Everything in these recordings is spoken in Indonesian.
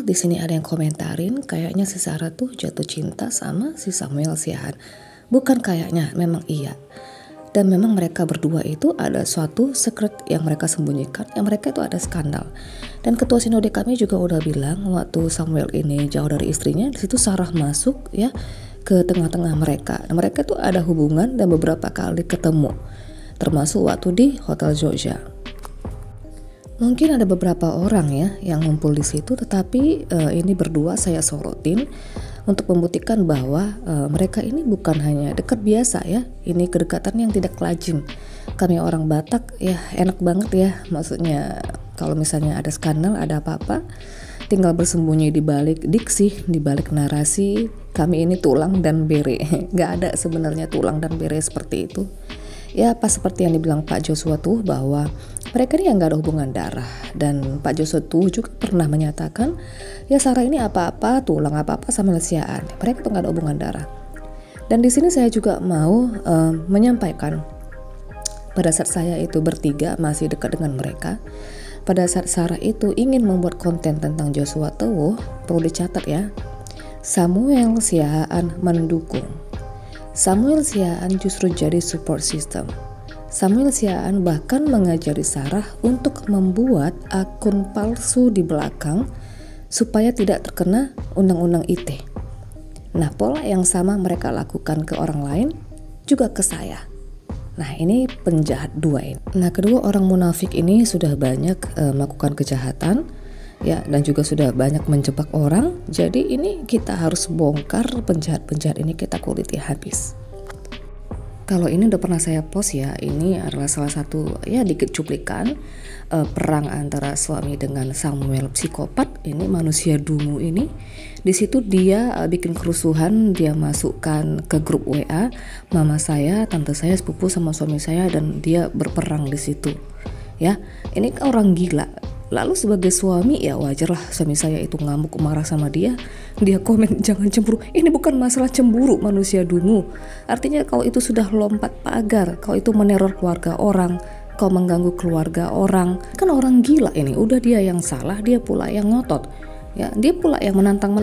di sini ada yang komentarin kayaknya si Sarah tuh jatuh cinta sama si Samuel Siahaan. Bukan kayaknya, memang iya. Dan memang mereka berdua itu ada suatu secret yang mereka sembunyikan, yang mereka itu ada skandal. Dan ketua sinode kami juga udah bilang waktu Samuel ini jauh dari istrinya, di situ Sarah masuk ya ke tengah-tengah mereka. Dan mereka itu ada hubungan dan beberapa kali ketemu, termasuk waktu di Hotel Georgia. Mungkin ada beberapa orang ya yang ngumpul di situ, tetapi ini berdua saya sorotin untuk membuktikan bahwa mereka ini bukan hanya dekat biasa ya. Ini kedekatan yang tidak lazim. Kami orang Batak ya enak banget ya, maksudnya kalau misalnya ada skandal, ada apa-apa, tinggal bersembunyi di balik diksi, di balik narasi. Kami ini tulang dan bere. Gak ada sebenarnya tulang dan bere seperti itu. Ya pas seperti yang dibilang Pak Joshua tuh bahwa mereka ini yang gak ada hubungan darah. Dan Pak Joshua tuh juga pernah menyatakan ya Sarah ini apa-apa, tulang apa-apa sama Siahaan. Mereka tuh gak ada hubungan darah. Dan di sini saya juga mau menyampaikan pada saat saya itu bertiga masih dekat dengan mereka. Pada saat Sarah itu ingin membuat konten tentang Joshua Tewo, perlu dicatat ya, Samuel Siahaan mendukung. Samuel Siahaan justru jadi support system. Samuel Siahaan bahkan mengajari Sarah untuk membuat akun palsu di belakang supaya tidak terkena undang-undang ITE. Nah, pola yang sama mereka lakukan ke orang lain juga ke saya. Nah, ini penjahat dua ini. Nah, kedua orang munafik ini sudah banyak melakukan kejahatan ya, dan juga sudah banyak menjebak orang. Jadi ini kita harus bongkar penjahat-penjahat ini, kita kuliti habis. Kalau ini udah pernah saya post ya, ini adalah salah satu ya dikit cuplikan perang antara suami dengan Samuel psikopat ini, manusia dungu ini. Di situ dia bikin kerusuhan, dia masukkan ke grup WA mama saya, tante saya, sepupu sama suami saya, dan dia berperang di situ. Ya, ini kan orang gila. Lalu sebagai suami ya wajar lah suami saya itu ngamuk marah sama dia. Dia komen jangan cemburu. Ini bukan masalah cemburu manusia dungu. Artinya kalau itu sudah lompat pagar, kalau itu meneror keluarga orang, kau mengganggu keluarga orang, kan orang gila ini. Udah dia yang salah, dia pula yang ngotot. Ya, dia pula yang menantang.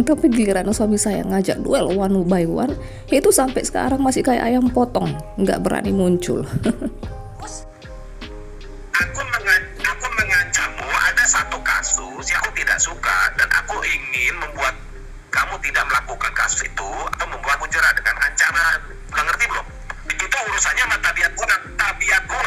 Tapi giliran suami saya ngajak duel one by one, itu sampai sekarang masih kayak ayam potong, nggak berani muncul. Aku mengancammu, ada satu kasus yang aku tidak suka dan aku ingin membuat kamu tidak melakukan kasus itu atau membuatmu jerah dengan ancaman. Udah ngerti belum? Itu urusannya sama tabiatku dan tabiatku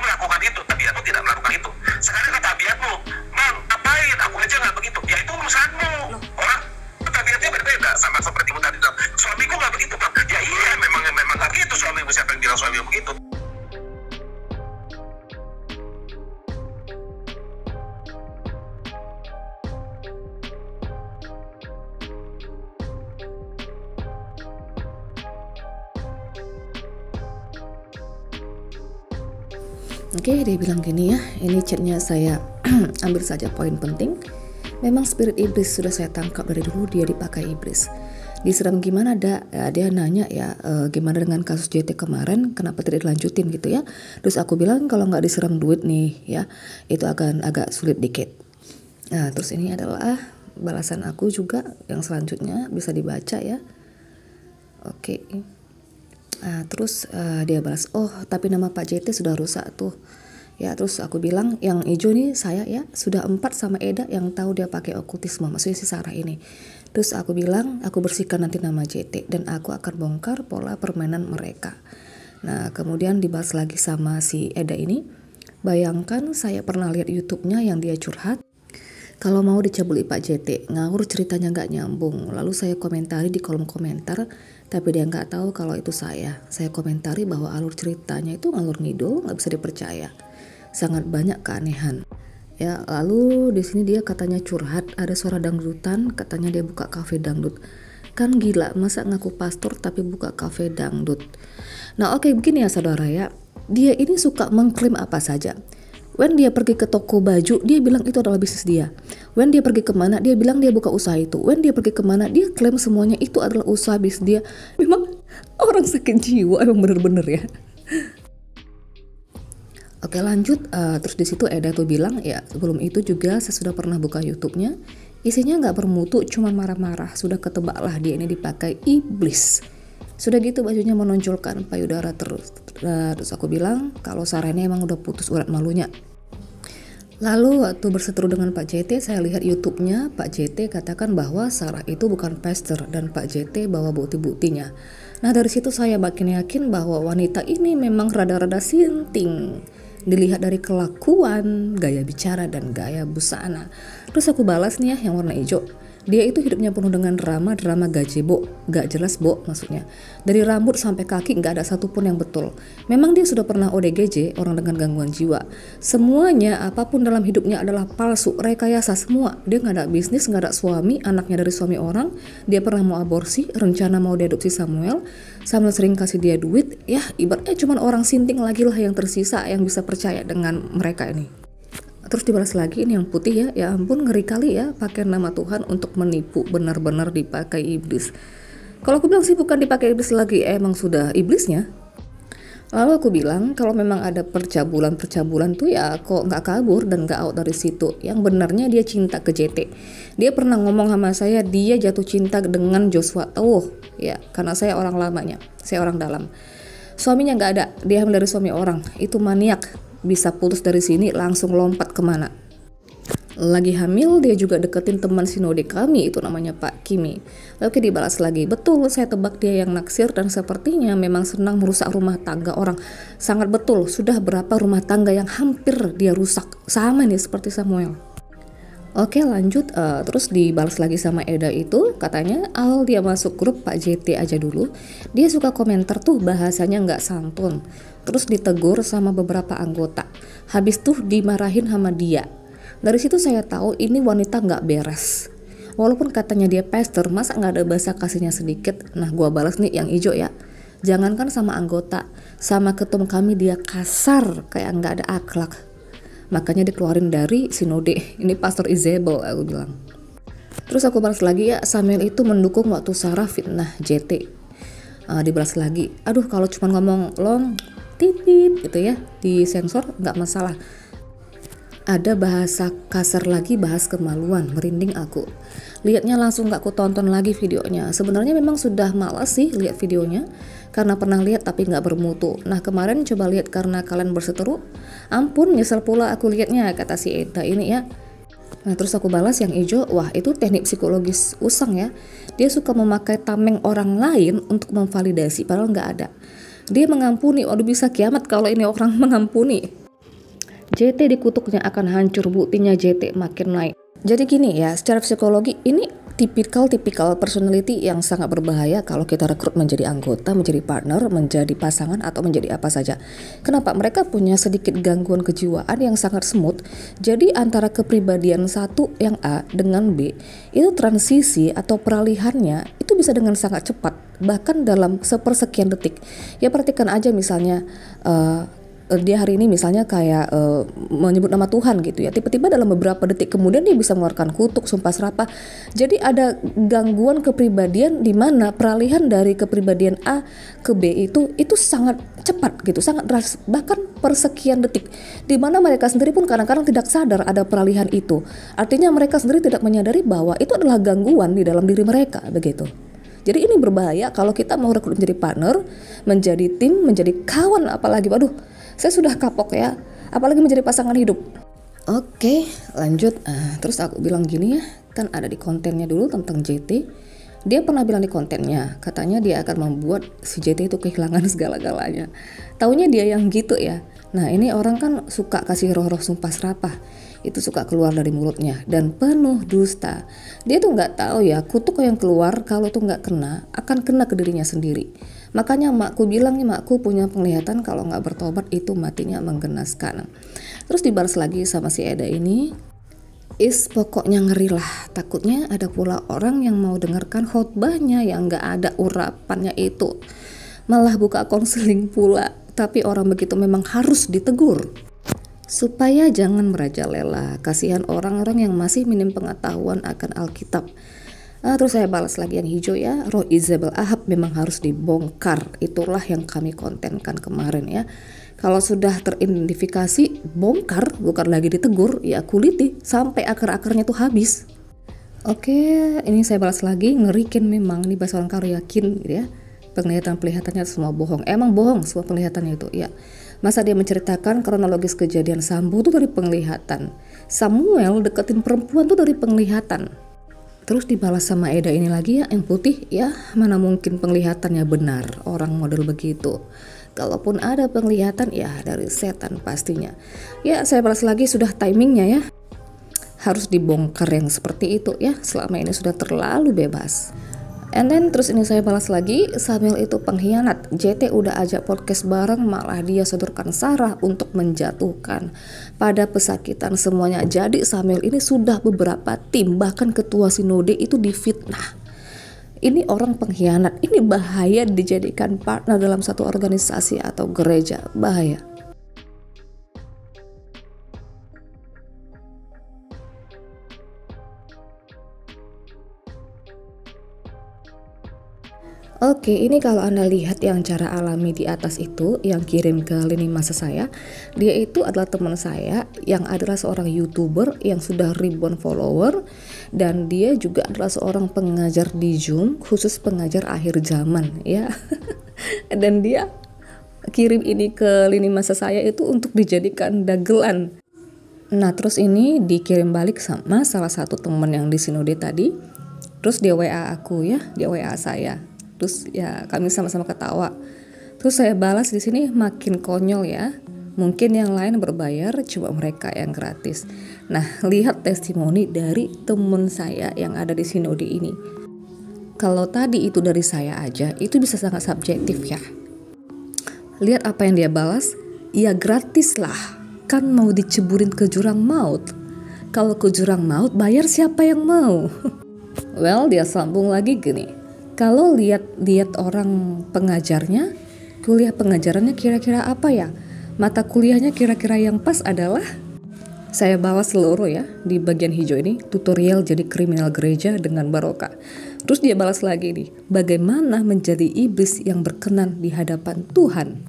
melakukan itu, tabiatmu tidak melakukan itu. Sekarang ke tabiatmu, Mang, ngapain? Aku aja nggak begitu. Ya itu urusanmu. Orang tabiatnya berbeda sama seperti tadi. Suamiku nggak begitu, Bang. Ya iya, memang nggak begitu suamimu. Siapa yang bilang suamimu begitu? Oke, dia bilang gini ya, ini chatnya saya ambil saja poin penting. Memang spirit iblis sudah saya tangkap dari dulu, dia dipakai iblis. Diserang gimana dia nanya ya, gimana dengan kasus JT kemarin, kenapa tidak dilanjutin gitu ya. Terus aku bilang kalau nggak diserang duit nih ya, itu akan agak sulit dikit. Nah, terus ini adalah balasan aku juga yang selanjutnya bisa dibaca ya. Oke. Nah, terus dia balas, oh tapi nama Pak JT sudah rusak tuh. Ya, terus aku bilang yang hijau nih saya ya, sudah 4 sama Eda yang tahu dia pakai okultisme, maksudnya si Sarah ini. Terus aku bilang aku bersihkan nanti nama JT dan aku akan bongkar pola permainan mereka. Nah, kemudian dibahas lagi sama si Eda ini. Bayangkan saya pernah lihat YouTube-nya yang dia curhat. Kalau mau dicabuli Pak JT, ngawur ceritanya nggak nyambung. Lalu saya komentari di kolom komentar, tapi dia nggak tahu kalau itu saya. Saya komentari bahwa alur ceritanya itu ngalur ngidul, nggak bisa dipercaya. Sangat banyak keanehan. Ya, lalu di sini dia katanya curhat, ada suara dangdutan, katanya dia buka kafe dangdut. Kan gila, masa ngaku pastor tapi buka kafe dangdut. Nah, oke, begini ya saudara ya. Dia ini suka mengklaim apa saja. When dia pergi ke toko baju, dia bilang itu adalah bisnis dia. When dia pergi kemana, dia bilang dia buka usaha itu. When dia pergi kemana, dia klaim semuanya itu adalah usaha bisnis dia. Memang orang sakit jiwa, emang bener-bener ya. Oke lanjut, terus di situ Eda tuh bilang ya sebelum itu juga saya sudah pernah buka YouTube-nya, isinya nggak bermutu, cuma marah-marah, sudah ketebak lah dia ini dipakai iblis. Sudah gitu bajunya menonjolkan payudara terus. Terus aku bilang kalau Sarah ini emang udah putus urat malunya. Lalu waktu berseteru dengan Pak JT, saya lihat YouTube-nya Pak JT katakan bahwa Sarah itu bukan pastor dan Pak JT bawa bukti-buktinya. Nah dari situ saya makin yakin bahwa wanita ini memang rada-rada sinting. Dilihat dari kelakuan, gaya bicara, dan gaya busana. Terus aku balas nih ya yang warna hijau. Dia itu hidupnya penuh dengan drama gazebo, gak jelas bo maksudnya. Dari rambut sampai kaki gak ada satupun yang betul. Memang dia sudah pernah ODGJ, orang dengan gangguan jiwa. Semuanya apapun dalam hidupnya adalah palsu, rekayasa semua. Dia gak ada bisnis, gak ada suami, anaknya dari suami orang. Dia pernah mau aborsi, rencana mau diadopsi Samuel sering kasih dia duit. Ya ibaratnya cuma orang sinting lagi lah yang tersisa yang bisa percaya dengan mereka ini. Terus dibalas lagi ini yang putih ya ampun ngeri kali ya pakai nama Tuhan untuk menipu, benar-benar dipakai iblis. Kalau aku bilang sih bukan dipakai iblis lagi, emang sudah iblisnya. Lalu aku bilang kalau memang ada percabulan tuh ya kok nggak kabur dan nggak out dari situ. Yang benarnya dia cinta ke JT. Dia pernah ngomong sama saya dia jatuh cinta dengan Joshua. Oh ya karena saya orang lamanya, saya orang dalam. Suaminya nggak ada, dia hamil dari suami orang, itu maniak. Bisa putus dari sini langsung lompat kemana. Lagi hamil dia juga deketin teman sinode kami itu namanya Pak Kimi. Oke dibalas lagi, betul saya tebak dia yang naksir dan sepertinya memang senang merusak rumah tangga orang. Sangat betul, sudah berapa rumah tangga yang hampir dia rusak. Sama nih seperti Samuel. Oke lanjut, terus dibalas lagi sama Eda itu katanya dia masuk grup Pak JT aja dulu. Dia suka komentar tuh bahasanya nggak santun. Terus ditegur sama beberapa anggota. Habis tuh dimarahin sama dia. Dari situ saya tahu ini wanita nggak beres. Walaupun katanya dia pastor, masa nggak ada bahasa kasihnya sedikit. Nah gua balas nih yang hijau ya. Jangankan sama anggota, sama ketum kami dia kasar kayak nggak ada akhlak. Makanya dikeluarin dari sinode. Ini Pastor Isabel aku bilang. Terus aku balas lagi ya Samuel itu mendukung waktu Sarah fitnah JT. Dibalas lagi, aduh kalau cuma ngomong long tipit gitu ya di sensor nggak masalah. Ada bahasa kasar lagi, bahas kemaluan, merinding aku. Lihatnya langsung gak aku tonton lagi videonya. Sebenarnya memang sudah malas sih lihat videonya karena pernah lihat tapi gak bermutu. Nah kemarin coba lihat karena kalian berseteru. Ampun nyesel pula aku lihatnya kata si Eda ini ya. Nah terus aku balas yang hijau, wah itu teknik psikologis usang ya. Dia suka memakai tameng orang lain untuk memvalidasi padahal gak ada. Dia mengampuni, waduh bisa kiamat kalau ini orang mengampuni. JT dikutuknya akan hancur, buktinya JT makin naik. Jadi gini ya, secara psikologi ini tipikal personality yang sangat berbahaya kalau kita rekrut menjadi anggota, menjadi partner, menjadi pasangan atau menjadi apa saja. Kenapa? Mereka punya sedikit gangguan kejiwaan yang sangat smooth. Jadi antara kepribadian satu yang A dengan B itu transisi atau peralihannya itu bisa dengan sangat cepat, bahkan dalam sepersekian detik. Ya perhatikan aja misalnya dia hari ini misalnya kayak menyebut nama Tuhan gitu ya, tiba-tiba dalam beberapa detik kemudian dia bisa mengeluarkan kutuk, sumpah serapah. Jadi ada gangguan kepribadian di mana peralihan dari kepribadian A ke B itu sangat cepat gitu, sangat drastis, bahkan persekian detik, di mana mereka sendiri pun kadang-kadang tidak sadar ada peralihan itu. Artinya mereka sendiri tidak menyadari bahwa itu adalah gangguan di dalam diri mereka begitu. Jadi ini berbahaya kalau kita mau rekrut menjadi partner, menjadi tim, menjadi kawan, apalagi waduh saya sudah kapok ya, apalagi menjadi pasangan hidup. Oke, lanjut. Terus aku bilang gini ya, kan ada di kontennya dulu tentang JT. Dia pernah bilang di kontennya, katanya dia akan membuat si JT itu kehilangan segala-galanya. Taunya dia yang gitu ya. Nah ini orang kan suka kasih roh-roh sumpah serapah. Itu suka keluar dari mulutnya dan penuh dusta. Dia tuh nggak tahu ya, kutuk yang keluar kalau tuh nggak kena akan kena ke dirinya sendiri. Makanya makku bilang nih, makku punya penglihatan kalau nggak bertobat itu matinya menggenaskan. Terus dibalas lagi sama si Eda ini, pokoknya ngeri lah. Takutnya ada pula orang yang mau dengarkan khotbahnya yang nggak ada urapannya itu, malah buka konseling pula. Tapi orang begitu memang harus ditegur supaya jangan merajalela. Kasihan orang-orang yang masih minim pengetahuan akan Alkitab. Terus saya balas lagi yang hijau ya, roh Isabel Ahab memang harus dibongkar. Itulah yang kami kontenkan kemarin ya. Kalau sudah teridentifikasi, bongkar, bukan lagi ditegur, ya kuliti sampai akar-akarnya tuh habis. Oke, ini saya balas lagi, ngerikin memang, ini bahasa orang karo yakin gitu ya. Penglihatan-penglihatannya semua bohong. Emang bohong semua penglihatannya itu, ya. Masa dia menceritakan kronologis kejadian Sambo tuh dari penglihatan. Samuel deketin perempuan tuh dari penglihatan. Terus dibalas sama Eda ini lagi ya, yang putih, ya mana mungkin penglihatannya benar orang model begitu. Kalaupun ada penglihatan, ya dari setan pastinya. Ya saya balas lagi, sudah timingnya ya. Harus dibongkar yang seperti itu ya, selama ini sudah terlalu bebas. And then terus ini saya balas lagi, Samuel itu pengkhianat. JT udah ajak podcast bareng, malah dia sodorkan Sarah untuk menjatuhkan. Pada pesakitan semuanya. Jadi Samuel ini sudah beberapa tim, bahkan ketua sinode itu difitnah. Ini orang pengkhianat, ini bahaya dijadikan partner dalam satu organisasi atau gereja, bahaya. Oke, ini kalau Anda lihat yang cara alami di atas itu, yang kirim ke lini masa saya, dia itu adalah teman saya yang adalah seorang YouTuber yang sudah ribuan follower, dan dia juga adalah seorang pengajar di Zoom, khusus pengajar akhir zaman ya. Dan dia kirim ini ke lini masa saya itu untuk dijadikan dagelan. Nah, terus ini dikirim balik sama salah satu teman yang di sinode tadi. Terus dia WA aku ya, dia WA saya. Terus ya kami sama-sama ketawa. Terus saya balas di sini makin konyol ya. Mungkin yang lain berbayar, cuma mereka yang gratis. Nah, lihat testimoni dari teman saya yang ada di sinode ini. Kalau tadi itu dari saya aja, itu bisa sangat subjektif ya. Lihat apa yang dia balas. Ya gratis lah, kan mau diceburin ke jurang maut. Kalau ke jurang maut, bayar siapa yang mau? Well, dia sambung lagi gini. Kalau lihat orang pengajarnya, kuliah pengajarannya kira-kira apa ya? Mata kuliahnya kira-kira yang pas adalah, saya balas seluruh ya, di bagian hijau ini, tutorial jadi kriminal gereja dengan barokah. Terus dia balas lagi nih, bagaimana menjadi iblis yang berkenan di hadapan Tuhan.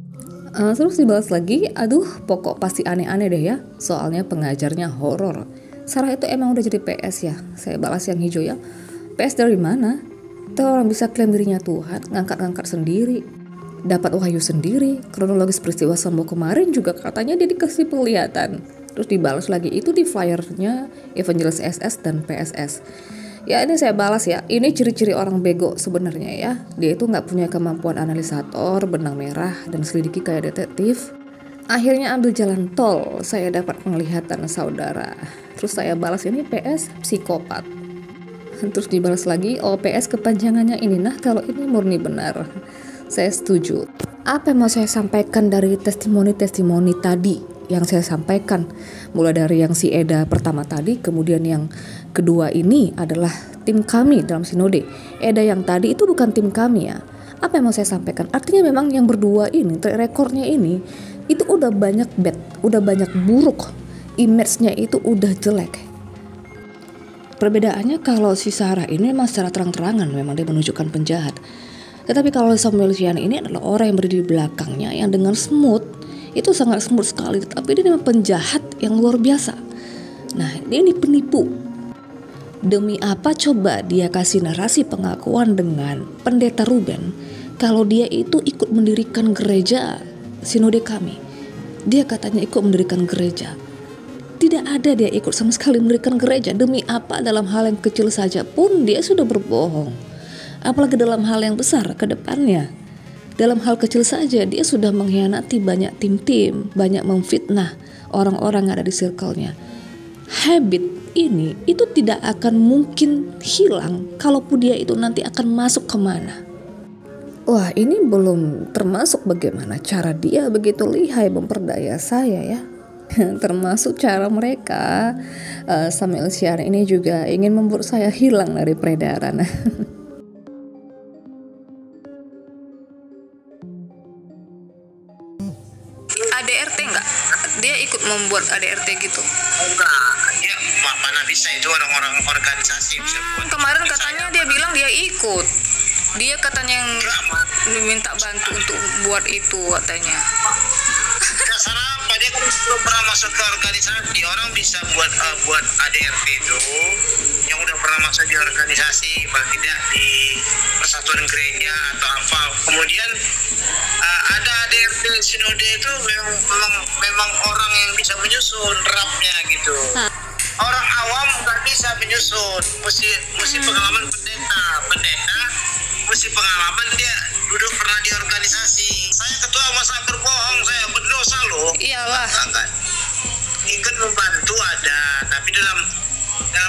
Terus dibalas lagi, aduh pokok pasti aneh-aneh deh ya, soalnya pengajarnya horor. Sarah itu emang udah jadi PS ya, saya balas yang hijau ya. PS dari mana? Tuh orang bisa klaim dirinya Tuhan, ngangkat-ngangkat sendiri, dapat wahyu sendiri. Kronologis peristiwa Sambo kemarin juga katanya dia dikasih penglihatan. Terus dibalas lagi itu di flyernya Evangelis SS dan PSS. Ya ini saya balas ya, ini ciri-ciri orang bego sebenarnya ya. Dia itu nggak punya kemampuan analisator, benang merah, dan selidiki kayak detektif. Akhirnya ambil jalan tol, saya dapat penglihatan saudara. Terus saya balas ini PS psikopat. Terus dibalas lagi, OPS kepanjangannya ini. Nah kalau ini murni benar, saya setuju. Apa yang mau saya sampaikan dari testimoni-testimoni tadi yang saya sampaikan, mulai dari yang si Eda pertama tadi, kemudian yang kedua ini adalah tim kami dalam sinode. Eda yang tadi itu bukan tim kami ya. Apa yang mau saya sampaikan? Artinya memang yang berdua ini, track recordnya ini, itu udah banyak bad, udah banyak buruk, image-nya itu udah jelek. Perbedaannya kalau si Sarah ini memang secara terang-terangan memang dia menunjukkan penjahat. Tetapi kalau Samuel Sian ini adalah orang yang berdiri di belakangnya yang dengan smooth, itu sangat smooth sekali. Tapi dia memang penjahat yang luar biasa. Nah dia ini penipu. Demi apa coba dia kasih narasi pengakuan dengan pendeta Ruben kalau dia itu ikut mendirikan gereja sinode kami. Dia katanya ikut mendirikan gereja. Tidak ada dia ikut sama sekali mendirikan gereja. Demi apa dalam hal yang kecil saja pun dia sudah berbohong. Apalagi dalam hal yang besar ke depannya. Dalam hal kecil saja dia sudah mengkhianati banyak tim-tim, banyak memfitnah orang-orang yang ada di circle-nya. Habit ini itu tidak akan mungkin hilang kalaupun dia itu nanti akan masuk kemana. Wah ini belum termasuk bagaimana cara dia begitu lihai memperdaya saya ya. Termasuk cara mereka Samuel Sian ini juga ingin membuat saya hilang dari peredaran. ADRT enggak? Dia ikut membuat ADRT gitu? Enggak, dia mana bisa itu orang-orang organisasi bisa buat. Kemarin katanya dia bilang dia ikut. Dia katanya yang minta bantu untuk buat itu katanya. masalah apa, dia kan belum pernah masuk ke organisasi. Orang bisa buat ADRT itu yang udah pernah masuk di organisasi, paling tidak di persatuan gereja atau apa. Kemudian ada ADRT sinode itu memang orang yang bisa menyusun rapnya gitu. Orang awam nggak bisa menyusun, mesti pengalaman pendeta mesti pengalaman, dia duduk pernah di organisasi. Saya ketua masa berbohong, saya berdosa loh. Iyalah. Enggak. Ikut membantu ada, tapi dalam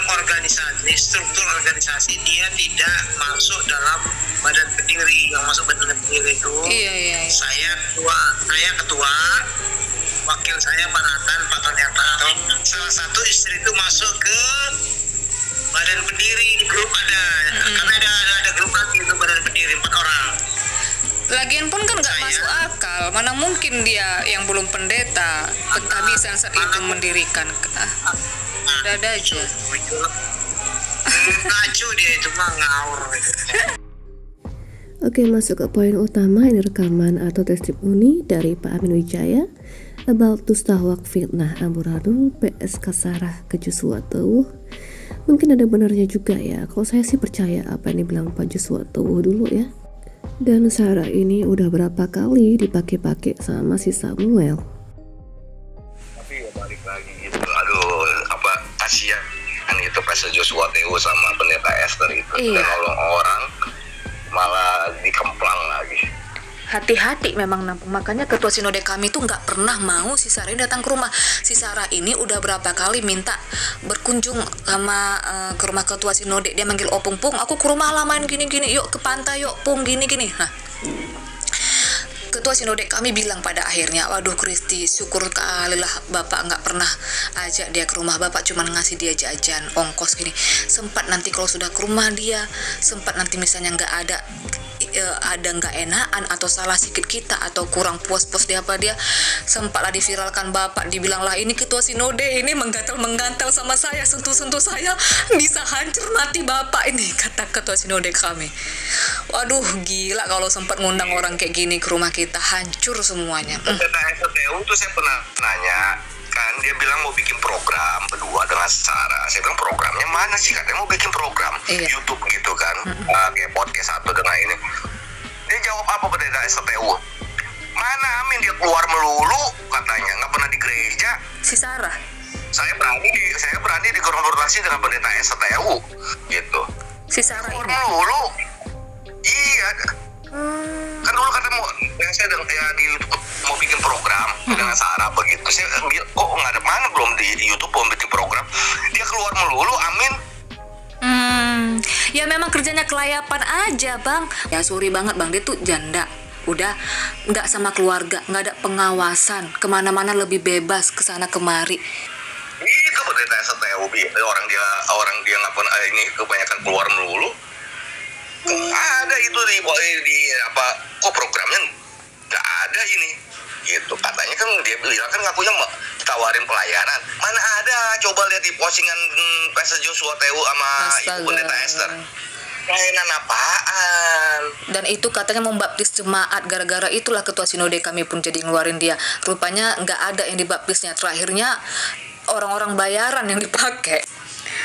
organisasi, struktur organisasi dia tidak masuk dalam badan pendiri. Yang masuk badan pendiri itu Iya. saya ketua, wakil saya Pak Nathan, Pak Tonyata. Salah satu istri itu masuk ke badan pendiri, grup ada. Karena ada grup lagi itu badan pendiri 4 orang. Lagian pun kan nggak masuk akal. Mana mungkin dia yang belum pendeta kehabisan saat itu mendirikan. Ada aja. Ngaco dia itu mah, ngawur. Oke, masuk ke poin utama. Ini rekaman atau testimoni dari Pak Amin Wijaya about Tustahwak fitnah amburadul PSK Sarah ke Joshua Teuwuh. Mungkin ada benarnya juga ya. Kalau saya sih percaya apa yang dibilang Pak Joshua Teuwuh dulu ya. Dan Sarah ini udah berapa kali dipakai-pakai sama si Samuel. Tapi ya balik lagi gitu. Aduh, kasihan kan itu Pastor Joshua Teuwuh sama pendeta Esther itu. Iya. Dan nolong orang malah dikemplang lagi. Hati-hati memang nampung. Makanya ketua sinode kami tuh nggak pernah mau si Sarah ini datang ke rumah. Si Sarah ini udah berapa kali minta berkunjung sama ke rumah ketua sinode. Dia manggil opung, Pung, aku ke rumah lah main gini-gini, yuk ke pantai yuk Pung, gini-gini. Nah, ketua sinode kami bilang pada akhirnya, waduh Kristi, syukur kali lah Bapak nggak pernah ajak dia ke rumah. Bapak cuma ngasih dia jajan, ongkos gini. Sempat nanti kalau sudah ke rumah dia, sempat nanti misalnya nggak ada nggak enakan atau salah sikit kita atau kurang puas dia sempatlah diviralkan Bapak, dibilang lah ini ketua sinode ini menggantal sama saya, sentuh saya bisa hancur mati Bapak ini, kata ketua sinode kami. Waduh gila kalau sempat ngundang orang kayak gini ke rumah kita, hancur semuanya. Pendeta STU tuh saya pernah nanya, kan dia bilang mau bikin program berdua dengan Sarah. Saya bilang programnya mana sih, katanya mau bikin program YouTube gitu kan, kayak podcast satu dengan ini. Dia jawab apa pendeta STU? Mana Amin, dia keluar melulu katanya, nggak pernah di gereja. Si Sarah, Saya berani dikonfrontasi dengan pendeta STU gitu. si Sarah Keluar ini. melulu. Iya. Kan dulu kata yang saya ya di YouTube mau bikin program dengan Sarah begitu. Saya bilang, kok nggak ada, mana belum di YouTube belum bikin program. Dia keluar melulu, Amin. Ya memang kerjanya kelayapan aja Bang. Ya sorry banget Bang, dia tuh janda. Udah nggak sama keluarga, nggak ada pengawasan, kemana-mana lebih bebas kesana kemari. Itu pendeta STU, orang dia nggak pernah ini, kebanyakan keluar melulu. Ada itu di apa, kok programnya nggak ada ini gitu. Katanya kan dia bilang kan ngakunya tawarin pelayanan, mana ada, coba lihat di postingan Pastor Joshua Teuwuh sama Ibu Pendeta Esther, pelayanan apaan. Dan itu katanya membaptis jemaat, gara-gara itulah ketua sinode kami pun jadi ngeluarin dia. Rupanya nggak ada yang dibaptisnya, terakhirnya orang-orang bayaran yang dipakai.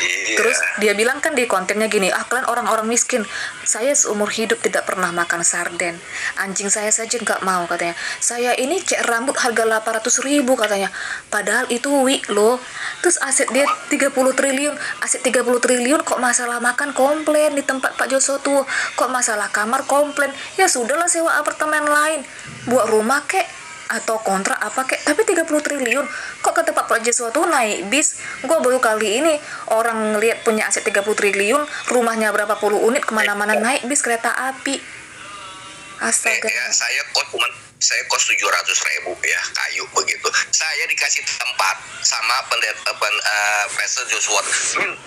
Iya. Terus dia bilang kan di kontennya gini, kalian orang-orang miskin, saya seumur hidup tidak pernah makan sarden, anjing saya saja nggak mau katanya, saya ini cek rambut harga 800.000 katanya, padahal itu wig loh. Terus aset dia 30 triliun, aset 30 triliun kok masalah makan komplain di tempat Pak Joshua tuh, kok masalah kamar komplain, ya sudahlah sewa apartemen lain, buat rumah kek atau kontrak apa kek, tapi 30 triliun kok ke tempat Pak Joshua tuh naik bis. Gua baru kali ini orang ngelihat punya aset 30 triliun, rumahnya berapa puluh unit, kemana-mana naik bis kereta api. Astaga. Ya, saya kos 700.000 ya, kayu begitu. Saya dikasih tempat sama Pastor Joshua.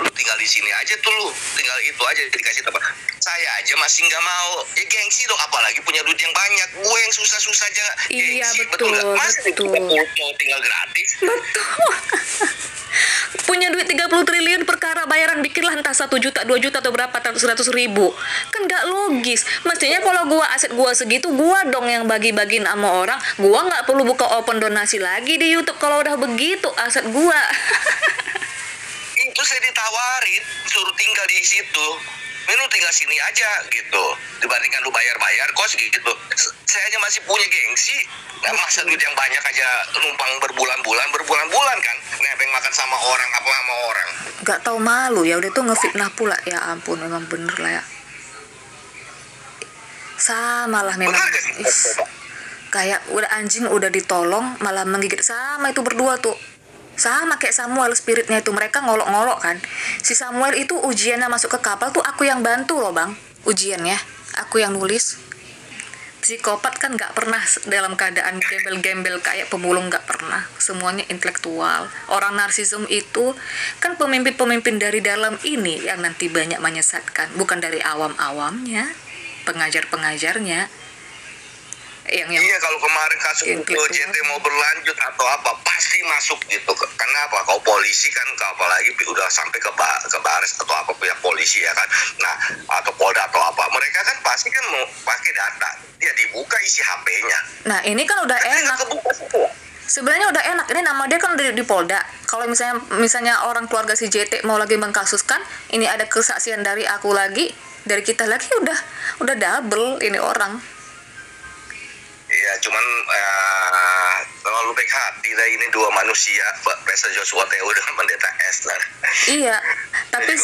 Lu tinggal di sini aja tuh, lu tinggal itu aja, dikasih tempat. Saya aja masih nggak mau. Ya gengsi dong, apalagi punya duit yang banyak. Gue yang susah-susah aja Iya, gengsi, betul, nggak? Masa betul. mau tinggal gratis? Betul. Punya duit 30 triliun perkara bayaran bikinlah entah 1 juta, 2 juta atau berapa, 100.000. Kan nggak logis. Mestinya kalau gua aset gua segitu, gua dong yang bagi-bagiin sama orang. Gua nggak perlu buka open donasi lagi di YouTube kalau udah begitu aset gua. Itu saya ditawarin suruh tinggal di situ. Lu tinggal sini aja gitu, dibandingkan lu bayar kos gitu. Saya aja masih punya gengsi. Nah, masa duit yang banyak aja numpang berbulan-bulan kan, nebeng makan sama orang, apa sama orang. Gak tau malu ya, udah tuh ngefitnah pula. Ya ampun, memang bener lah ya. Sama lah memang. Kayak udah anjing udah ditolong malah menggigit. Sama itu berdua tuh. Sama kayak Samuel, spiritnya itu. Mereka ngolok-ngolok kan. Si Samuel itu ujiannya masuk ke kapal tuh aku yang bantu loh bang. Ujiannya aku yang nulis. Psikopat kan gak pernah dalam keadaan gembel-gembel kayak pemulung, gak pernah. Semuanya intelektual. Orang narsisme itu kan pemimpin-pemimpin dari dalam ini yang nanti banyak menyesatkan. Bukan dari awam-awamnya, pengajar-pengajarnya. Iya, kalau kemarin kasus OJT mau berlanjut atau apa pasti masuk gitu. Kenapa? Kalau polisi kan, apalagi udah sampai ke baris atau apa pihak polisi ya kan. Nah, atau Polda atau apa, mereka kan pasti kan mau pakai data. Dia dibuka isi HP-nya. Nah, ini kan udah enak. Sebenarnya udah enak. Ini nama dia kan di Polda. Kalau misalnya orang keluarga si JT mau lagi mengkasuskan, ini ada kesaksian dari aku lagi, dari kita lagi, udah double ini orang. Ya cuman terlalu baik hati lah ini dua manusia, Pastor Joshua Teo dengan Pendeta Esther. Iya, tapi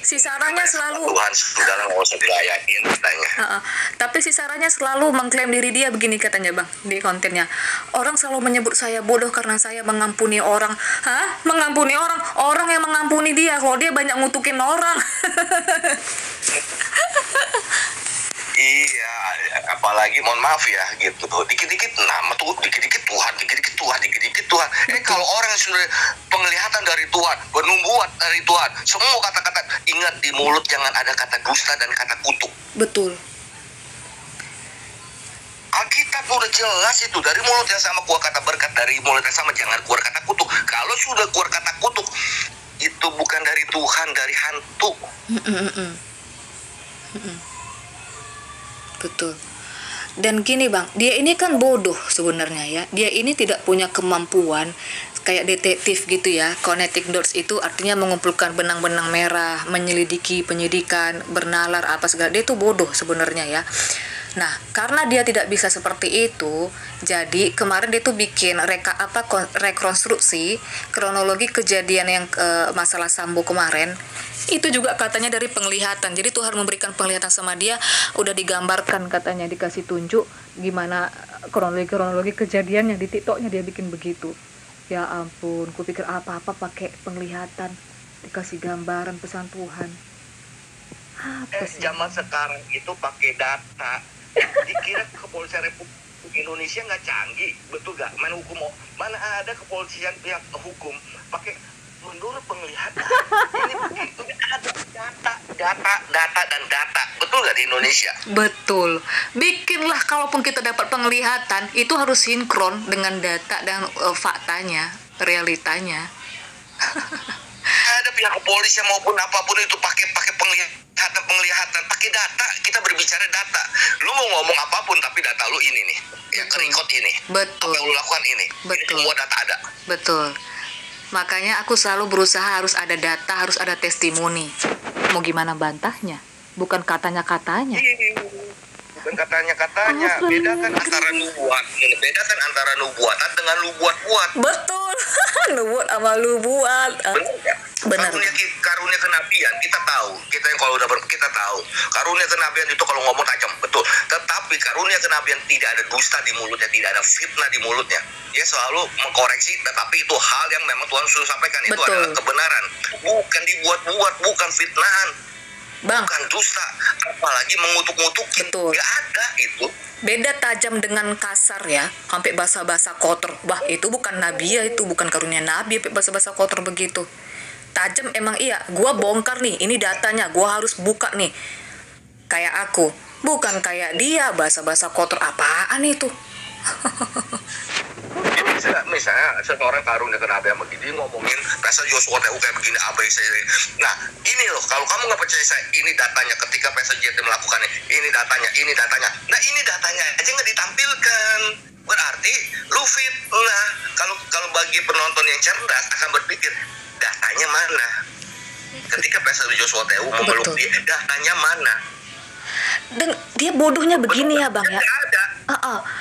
si Sarahnya selalu Tuhan sudah nggak usah dilayanin katanya. Tapi si Sarahnya selalu mengklaim diri dia begini katanya bang di kontennya. Orang selalu menyebut saya bodoh karena saya mengampuni orang. Hah? Mengampuni orang? Orang yang mengampuni dia kalau dia banyak ngutukin orang. Iya, apalagi mohon maaf ya gitu. Dikit-dikit nama tuh, dikit-dikit Tuhan. Kalau orang yang sudah penglihatan dari Tuhan, penubuat dari Tuhan, semua kata-kata, ingat di mulut jangan ada kata dusta dan kata kutuk. Betul. Alkitab udah jelas itu, dari mulut yang sama keluar kata berkat, dari mulut yang sama jangan keluar kata kutuk. Kalau sudah keluar kata kutuk, itu bukan dari Tuhan, dari hantu. Betul. Dan gini bang, dia ini kan bodoh sebenarnya ya. Dia ini tidak punya kemampuan kayak detektif gitu ya. Connecting dots itu artinya mengumpulkan benang-benang merah, menyelidiki penyidikan, bernalar apa segala. Dia itu bodoh sebenarnya ya. Nah, karena dia tidak bisa seperti itu, jadi kemarin dia tuh bikin rekonstruksi kronologi kejadian yang masalah Sambo kemarin. Itu juga katanya dari penglihatan. Jadi Tuhan memberikan penglihatan sama dia, udah digambarkan katanya, dikasih tunjuk gimana kronologi kejadiannya. Di TikToknya dia bikin begitu. Ya ampun, kupikir apa-apa pakai penglihatan, dikasih gambaran pesan Tuhan. Zaman sekarang itu pakai data. Dikira kepolisian Republik Indonesia nggak canggih, betul nggak? Mana ada kepolisian pihak hukum pakai menurut penglihatan. Ini begitu, data dan data, betul nggak di Indonesia? Betul. Bikinlah kalaupun kita dapat penglihatan itu harus sinkron dengan data dan faktanya, realitanya. Ada pihak kepolisian maupun apapun itu pakai penglihatan, pakai data. Kita berbicara data. Lu mau ngomong apapun tapi data lu ini nih, ya record ini. Betul. Apa yang lu lakukan ini. Betul. Ini semua data ada. Betul. Makanya aku selalu berusaha harus ada data, harus ada testimoni. Mau gimana bantahnya? Bukan katanya-katanya. Bukan katanya-katanya. Bedakan antara nubuatan dengan lu buat-buat. Betul. Nubuat sama lu buat. Benar. Karunia kenabian kita tahu. Kita yang kalau udah kita tahu. Karunia kenabian itu kalau ngomong tajam, betul. Tetapi karunia kenabian tidak ada dusta di mulutnya, tidak ada fitnah di mulutnya. Dia selalu mengkoreksi, tetapi itu hal yang memang Tuhan sudah sampaikan. Itu betul. Adalah kebenaran. Bukan dibuat-buat, bukan fitnahan. Bang. Bukan dusta, apalagi mengutuk-ngutukin. Betul. Gak ada itu. Beda tajam dengan kasar ya, sampai basa-basa kotor. Wah, itu bukan nabi ya, itu bukan karunia nabi, sampai basa-basa kotor begitu. Tajam emang iya, gua bongkar nih, ini datanya, gua harus buka nih. Kayak aku, bukan kayak dia basa-basa kotor, apaan itu? misalnya seorang Karunia Kenapa yang begini ngomongin Pastor Joshua TU kayak begini ABC. Nah ini loh, kalau kamu nggak percaya saya, ini datanya ketika Pastor JT melakukan ini datanya. Nah ini datanya aja nggak ditampilkan. Berarti lu fitnah. Kalau bagi penonton yang cerdas akan berpikir datanya mana. Ketika Pastor Joshua TU memeluk dia, datanya mana? Dan dia bodohnya begini ya Bang ya.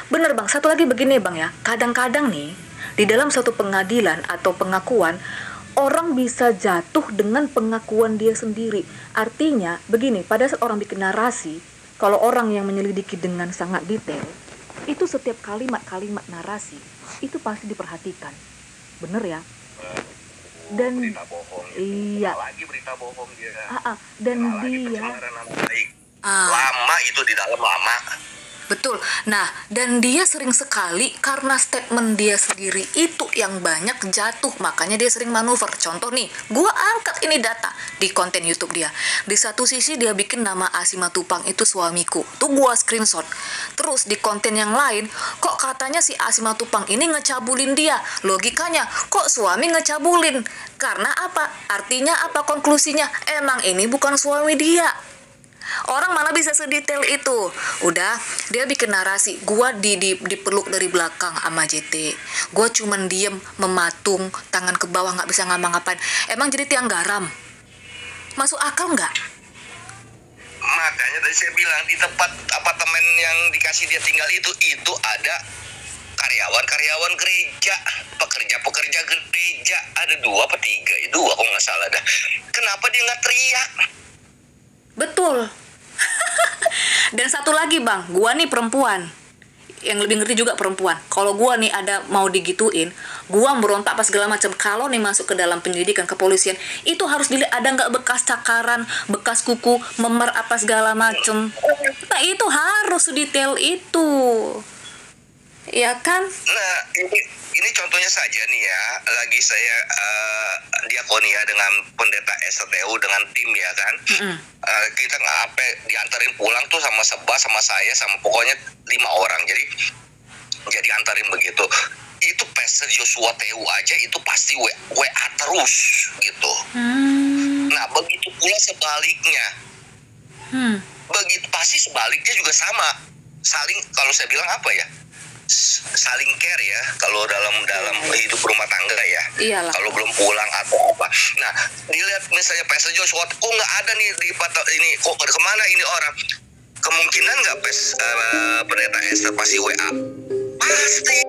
Bener Bang, satu lagi begini Bang ya. Kadang-kadang nih di dalam suatu pengadilan atau pengakuan, orang bisa jatuh dengan pengakuan dia sendiri. Artinya begini, pada saat orang bikin narasi, kalau orang yang menyelidiki dengan sangat detail, itu setiap kalimat-kalimat narasi itu pasti diperhatikan. Bener ya? Dan berita bohong gitu. iya. Lagi berita bohong dia. Dan lagi dia pencemaran nama baik. Lama itu di dalam lama. betul. Nah, dan dia sering sekali karena statement dia sendiri itu yang banyak jatuh, makanya dia sering manuver. Contoh nih, gua angkat ini data di konten YouTube dia. Di satu sisi dia bikin nama Asimatupang itu suamiku. Tuh gua screenshot. Terus di konten yang lain, kok katanya si Asimatupang ini ngecabulin dia. Logikanya, kok suami ngecabulin? Karena apa? Artinya apa konklusinya? Emang ini bukan suami dia. Orang malah bisa sedetail itu. Udah, dia bikin narasi, gua dipeluk dari belakang sama JT. Gua cuman diem, mematung, tangan ke bawah, nggak bisa ngapa-ngapain. Emang jadi tiang garam? Masuk akal nggak? Makanya tadi saya bilang di tempat apartemen yang dikasih dia tinggal itu ada karyawan gereja, pekerja gereja, ada 2 apa 3, 2 kalau nggak salah dah. Kenapa dia nggak teriak? Betul. Dan satu lagi Bang, gua nih perempuan. Yang lebih ngerti juga perempuan. Kalau gua nih ada mau digituin, gua berontak pas segala macam. Kalau nih masuk ke dalam penyelidikan kepolisian, itu harus dilihat ada nggak bekas cakaran, bekas kuku, memer apa segala macam. Nah itu harus detail itu. Ya kan? Nah, ini contohnya saja nih ya. Lagi saya diakonia dengan pendeta STU dengan tim ya kan. Kita nggak diantarin pulang tuh sama sama saya, sama pokoknya 5 orang. Jadi antarin begitu. Itu Pastor Joshua TU aja itu pasti WA terus gitu. Nah, begitu pula sebaliknya. Begitu pasti sebaliknya juga sama. Saling, kalau saya bilang apa ya? Saling care ya kalau dalam hidup rumah tangga ya. Iyalah. Kalau belum pulang atau apa. Nah, dilihat misalnya Pastor Joshua, kok nggak ada nih di ini, kok kemana ini orang? Kemungkinan nggak pendeta Esther pasti WA. Pasti.